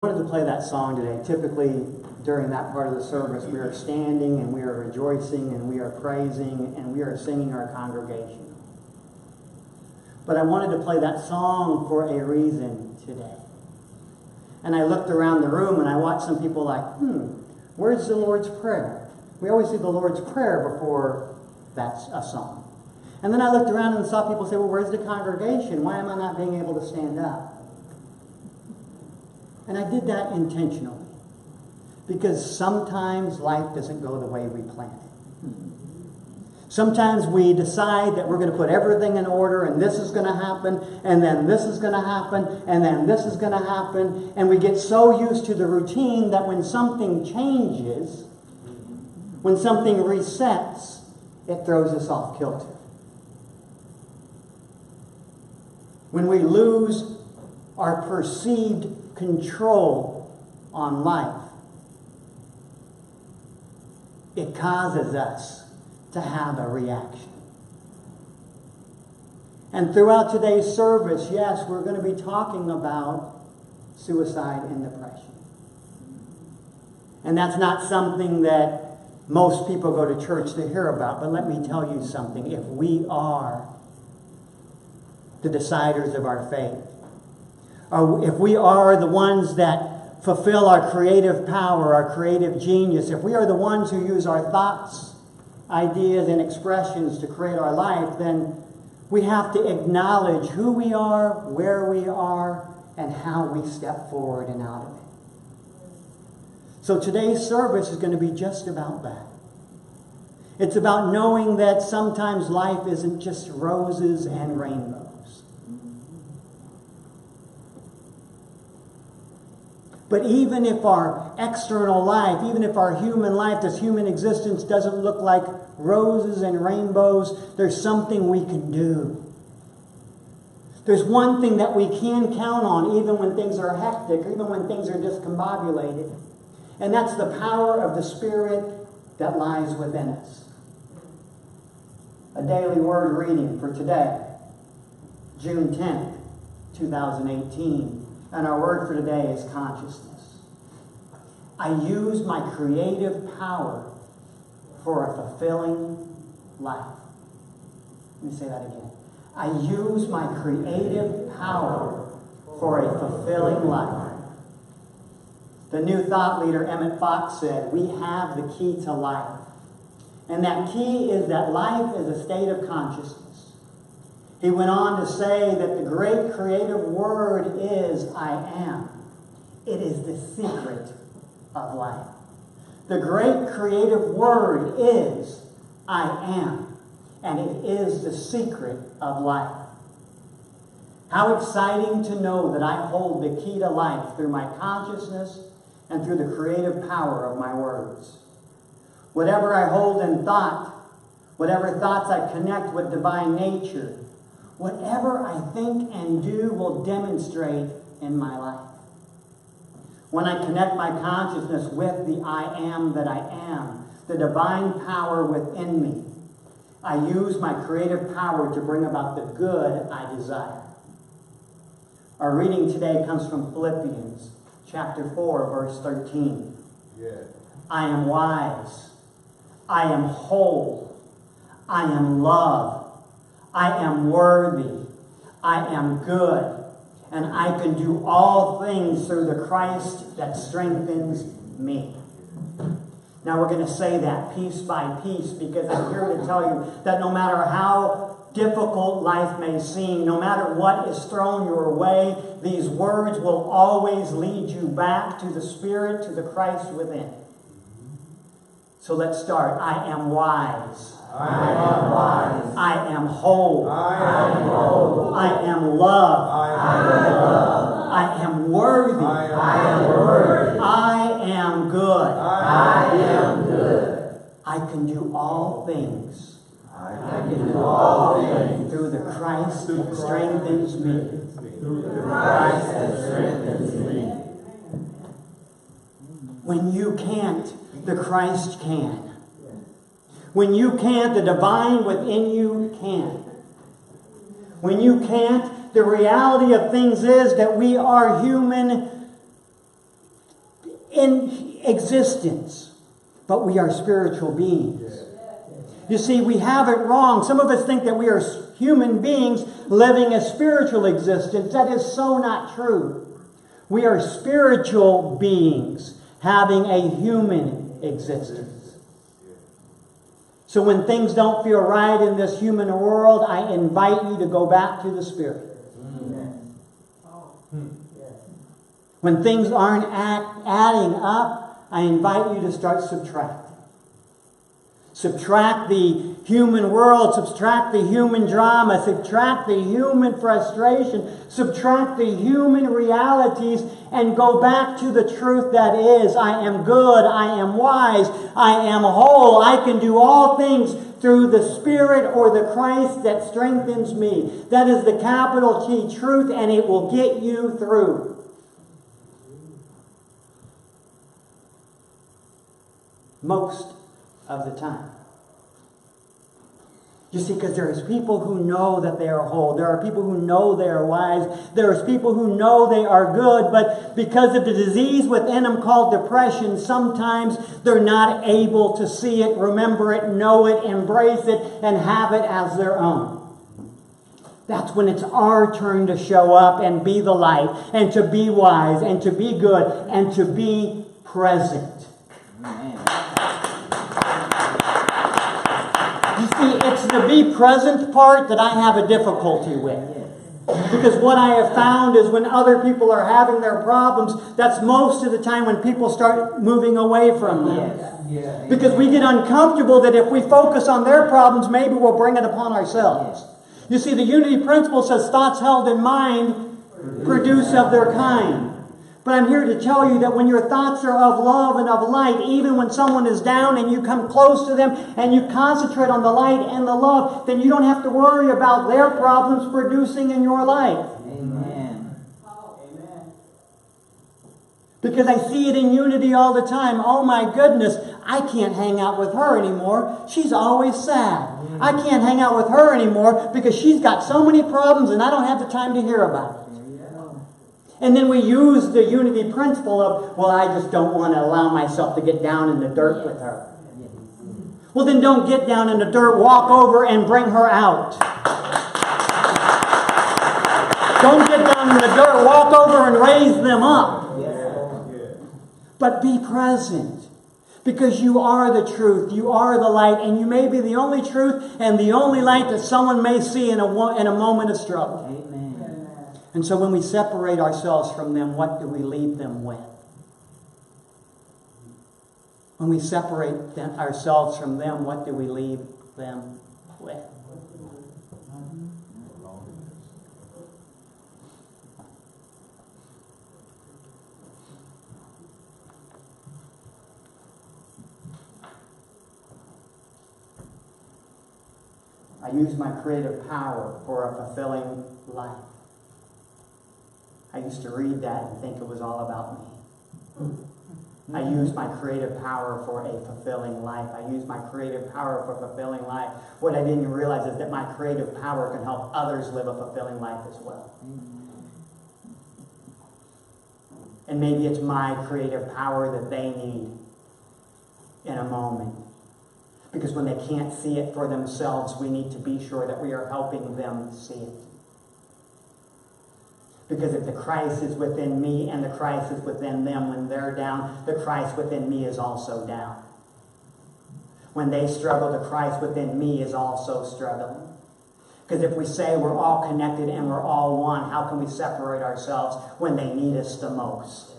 I wanted to play that song today. Typically, during that part of the service, we are standing and we are rejoicing and we are praising and we are singing our congregation. But I wanted to play that song for a reason today. And I looked around the room and I watched some people like, where's the Lord's Prayer? We always do the Lord's Prayer before that's a song. And then I looked around and saw people say, well, where's the congregation? Why am I not being able to stand up? And I did that intentionally. Because sometimes life doesn't go the way we planned it. Sometimes we decide that we're going to put everything in order and this is going to happen, and then this is going to happen, and then this is going to happen. And we get so used to the routine that when something changes, when something resets, it throws us off kilter. When we lose our perceived control on life, it causes us to have a reaction. And throughout today's service, yes, we're going to be talking about suicide and depression. And that's not something that most people go to church to hear about. But let me tell you something. If we are the deciders of our faith, or if we are the ones that fulfill our creative power, our creative genius, if we are the ones who use our thoughts, ideas, and expressions to create our life, then we have to acknowledge who we are, where we are, and how we step forward and out of it. So today's service is going to be just about that. It's about knowing that sometimes life isn't just roses and rainbows. But even if our external life, even if our human life, this human existence doesn't look like roses and rainbows, there's something we can do. There's one thing that we can count on even when things are hectic, even when things are discombobulated. And that's the power of the Spirit that lies within us. A daily word reading for today, June 10th, 2018. And our word for today is consciousness. I use my creative power for a fulfilling life. Let me say that again. I use my creative power for a fulfilling life. The New Thought leader Emmett Fox said, we have the key to life. And that key is that life is a state of consciousness. He went on to say that the great creative word is I am. It is the secret of life. The great creative word is I am. And it is the secret of life. How exciting to know that I hold the key to life through my consciousness and through the creative power of my words. Whatever I hold in thought, whatever thoughts I connect with divine nature, whatever I think and do will demonstrate in my life. When I connect my consciousness with the I am that I am, the divine power within me, I use my creative power to bring about the good I desire. Our reading today comes from Philippians chapter 4, verse 13. Yeah. I am wise. I am whole. I am loved. I am worthy, I am good, and I can do all things through the Christ that strengthens me. Now we're going to say that piece by piece because I'm here to tell you that no matter how difficult life may seem, no matter what is thrown your way, these words will always lead you back to the Spirit, to the Christ within. So let's start. I am wise. I am wise. I am whole. I am whole. I am loved. I am loved. I am worthy. I am worthy. I am good. I am good. I can do all things. I can do all things through the Christ that strengthens me. through the Christ that strengthens me. When you can't, the Christ can. When you can't, the divine within you can. When you can't, the reality of things is that we are human in existence, but we are spiritual beings. You see, we have it wrong. Some of us think that we are human beings living a spiritual existence. That is so not true. We are spiritual beings having a human existence. So when things don't feel right in this human world, I invite you to go back to the Spirit. When things aren't adding up, I invite you to start subtracting. Subtract the human world, subtract the human drama, subtract the human frustration, subtract the human realities, and go back to the truth that is, I am good, I am wise, I am whole, I can do all things through the Spirit or the Christ that strengthens me. That is the capital T, truth, and it will get you through. Most of the time. You see, because there's people who know that they are whole. There are people who know they are wise. There's people who know they are good, but because of the disease within them called depression, sometimes they're not able to see it, remember it, know it, embrace it, and have it as their own. That's when it's our turn to show up and be the light, and to be wise, and to be good, and to be present. You see, it's the be present part that I have a difficulty with. Because what I have found is when other people are having their problems, that's most of the time when people start moving away from them. Because we get uncomfortable that if we focus on their problems, maybe we'll bring it upon ourselves. You see, the unity principle says thoughts held in mind produce of their kind. But I'm here to tell you that when your thoughts are of love and of light, even when someone is down and you come close to them and you concentrate on the light and the love, then you don't have to worry about their problems producing in your life. Amen. Because I see it in unity all the time. Oh my goodness, I can't hang out with her anymore. She's always sad. I can't hang out with her anymore because she's got so many problems and I don't have the time to hear about it. And then we use the unity principle of, well, I just don't want to allow myself to get down in the dirt with her. Well, then don't get down in the dirt. Walk over and bring her out. Don't get down in the dirt. Walk over and raise them up. But be present. Because you are the truth. You are the light. And you may be the only truth and the only light that someone may see in a moment of struggle. Amen. And so when we separate ourselves from them, what do we leave them with? When we separate ourselves from them, what do we leave them with? I use my creative power for a fulfilling life. I used to read that and think it was all about me. I use my creative power for a fulfilling life. I use my creative power for a fulfilling life. What I didn't realize is that my creative power can help others live a fulfilling life as well. And maybe it's my creative power that they need in a moment. Because when they can't see it for themselves, we need to be sure that we are helping them see it. Because if the Christ is within me and the Christ is within them, when they're down, the Christ within me is also down. When they struggle, the Christ within me is also struggling. Because if we say we're all connected and we're all one, how can we separate ourselves when they need us the most?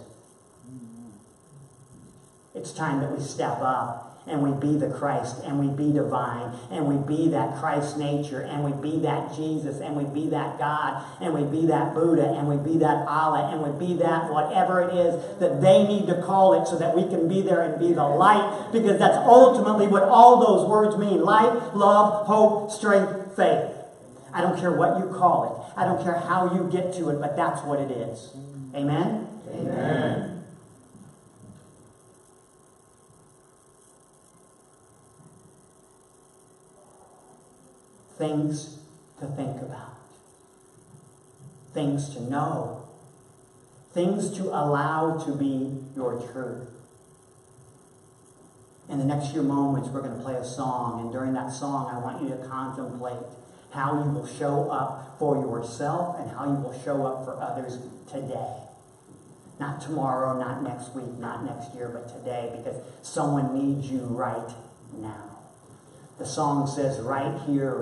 It's time that we step up and we be the Christ, and we be divine, and we be that Christ nature, and we be that Jesus, and we be that God, and we be that Buddha, and we be that Allah, and we be that whatever it is that they need to call it so that we can be there and be the light, because that's ultimately what all those words mean. Light, love, hope, strength, faith. I don't care what you call it. I don't care how you get to it, but that's what it is. Amen? Amen. Things to think about. Things to know. things to allow to be your truth. In the next few moments, we're going to play a song, and during that song, I want you to contemplate how you will show up for yourself and how you will show up for others today. Not tomorrow, not next week, not next year, but today, because someone needs you right now. The song says, right here,